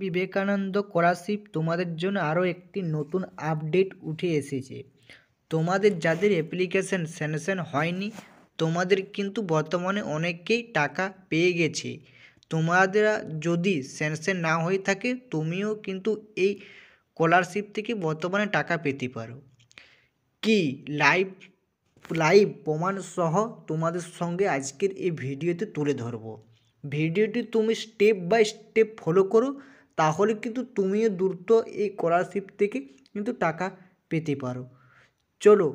Vivekananda scholarship তোমাদের জন্য আরও একটি নতুন আপডেট উঠে এসেছে। তোমাদের যাদের অ্যাপ্লিকেশন স্যাংশন হয়নি তোমাদের কিন্তু বর্তমানে অনেকেই টাকা পেয়ে গেছে। তোমাদের যদি স্যাংশন না হয়ে থাকে তুমিও কিন্তু এই স্কলারশিপ থেকে বর্তমানে টাকা পেতে পারো। কি লাইভ লাইভ প্রমাণ সহ তোমাদের সঙ্গে আজকের এই ভিডিওতে তুলে ধরবো। ভিডিওটি তুমি স্টেপ বাই স্টেপ ফলো করো, তাহলে কিন্তু তুমিও দ্রুত এই স্কলারশিপ থেকে কিন্তু টাকা পেতে পারো। চলো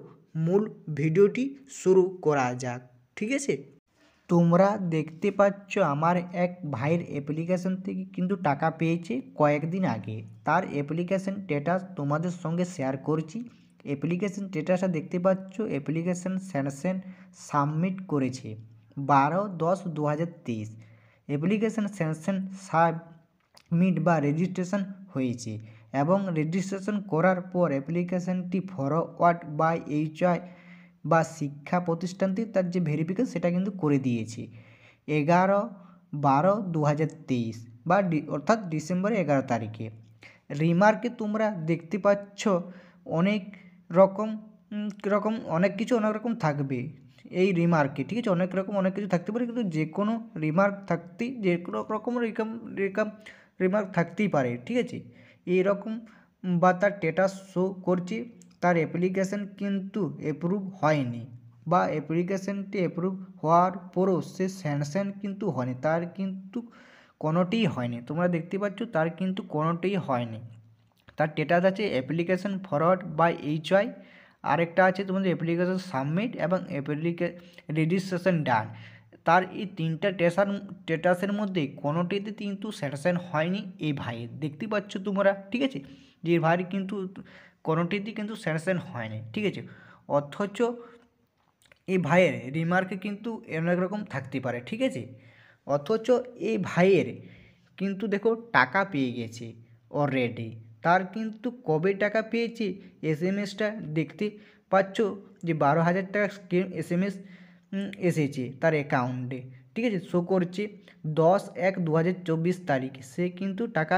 মূল ভিডিওটি শুরু করা যাক, ঠিক আছে। তোমরা দেখতে পাচ্ছ আমার এক ভাইয়ের অ্যাপ্লিকেশন থেকে কিন্তু টাকা পেয়েছে কয়েকদিন আগে। তার অ্যাপ্লিকেশন স্ট্যাটাস তোমাদের সঙ্গে শেয়ার করছি। অ্যাপ্লিকেশন স্ট্যাটাসটা দেখতে পাচ্ছ, অ্যাপ্লিকেশন স্যাংশন সাবমিট করেছে 12/10/2023। অ্যাপ্লিকেশন স্যাংশন সাবমিট বা রেজিস্ট্রেশন হয়েছে এবং রেজিস্ট্রেশন করার পর অ্যাপ্লিকেশনটি ফরওয়ার্ড বাই HY বা শিক্ষা প্রতিষ্ঠানটি তার যে ভেরিফিকেশন সেটা কিন্তু করে দিয়েছে 11/12/2023 বা অর্থাৎ ডিসেম্বরের 11 তারিখে। রিমার্কে তোমরা দেখতে পাচ্ছ অনেক রকম অনেক রকম থাকবে এই রিমার্কে, ঠিক আছে। অনেক কিছু থাকতে পারে, কিন্তু যে কোনো রিমার্ক থাকতেই যে কোনো রকম রিমার্ক থাকতেই পারে, ঠিক আছে। এইরকম বা তার স্ট্যাটাস শো করছে তার অ্যাপ্লিকেশন কিন্তু অ্যাপ্রুভ হয়নি বা অ্যাপ্লিকেশনটি অ্যাপ্রুভ হওয়ার পরও সে স্যাংশন কিন্তু হয়নি, তার কিন্তু কোনোটিই হয়নি। তোমরা দেখতে পাচ্ছ তার কিন্তু কোনোটিই হয়নি। তার স্ট্যাটাস আছে অ্যাপ্লিকেশন ফরওয়ার্ড বাই HY, আরেকটা আছে তোমাদের অ্যাপ্লিকেশন সাবমিট এবং রেজিস্ট্রেশন ডান। তার এই তিনটা স্ট্যাটাসের মধ্যে কোনোটিতে কিন্তু স্যাংশন হয়নি এই ভাইয়ের, দেখতে পাচ্ছ তোমরা, ঠিক আছে। যে ভাইয়ের কিন্তু কোনোটিতে কিন্তু স্যাংশন হয়নি, ঠিক আছে। অথচ এই ভাইয়ের রিমার্কে কিন্তু অনেক রকম থাকতে পারে, ঠিক আছে। অথচ এই ভাইয়ের কিন্তু দেখো টাকা পেয়ে গেছে অলরেডি। তার কিন্তু কবে টাকা পেয়েছে SMS-টা দেখতে পাচ্ছ যে 12,000 টাকা SMS এসেছে তার অ্যাকাউন্টে, ঠিক আছে। শো করছে 10/1/2024 তারিখে সে কিন্তু টাকা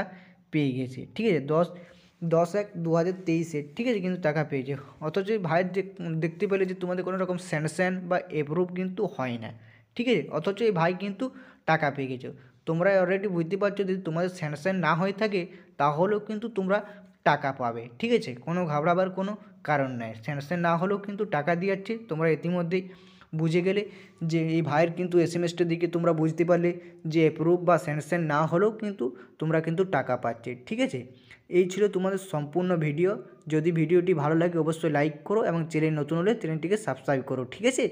পেয়ে গেছে, ঠিক আছে। 10/1/2023-এ, ঠিক আছে, কিন্তু টাকা পেয়েছে। অথচ ভাইয়ের যে দেখতে পেলে যে তোমাদের কোনো রকম স্যাংশন বা অ্যাপ্রুভ কিন্তু হয় না, ঠিক আছে। অথচ এই ভাই কিন্তু টাকা পেয়ে গেছো। তোমরা অলরেডি বুঝতে পারছো যদি তোমাদের স্যাংশন না হয়ে থাকে তাহলেও কিন্তু তোমরা টাকা পাবে, ঠিক আছে। কোনো ঘাবড়াবার কোনো কারণ নেই, স্যাংশন না হলেও কিন্তু টাকা দিয়ে যাচ্ছে। তোমরা ইতিমধ্যেই বুঝে গেলে যে এই ভাইয়ের কিন্তু SMS-টার দিকে তোমরা বুঝতে পারলে যে অ্যাপ্রুভ বা স্যাংশন না হলেও কিন্তু তোমরা কিন্তু টাকা পাচ্ছে, ঠিক আছে। এই ছিল তোমাদের সম্পূর্ণ ভিডিও। যদি ভিডিওটি ভালো লাগে অবশ্যই লাইক করো এবং চ্যানেল নতুন হলে চ্যানেলটিকে সাবস্ক্রাইব করো, ঠিক আছে।